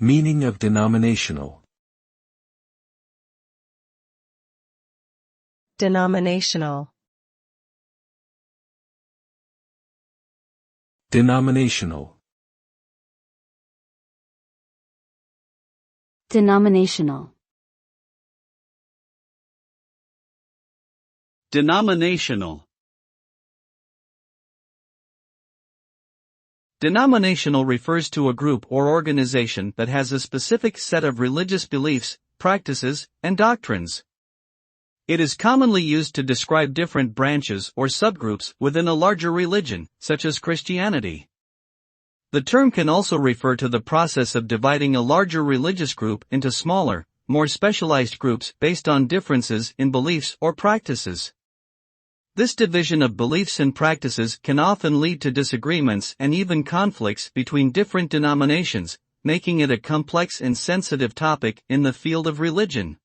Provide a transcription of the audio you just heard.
Meaning of denominational. Denominational. Denominational. Denominational. Denominational. Denominational refers to a group or organization that has a specific set of religious beliefs, practices, and doctrines. It is commonly used to describe different branches or subgroups within a larger religion, such as Christianity. The term can also refer to the process of dividing a larger religious group into smaller, more specialized groups based on differences in beliefs or practices. This division of beliefs and practices can often lead to disagreements and even conflicts between different denominations, making it a complex and sensitive topic in the field of religion.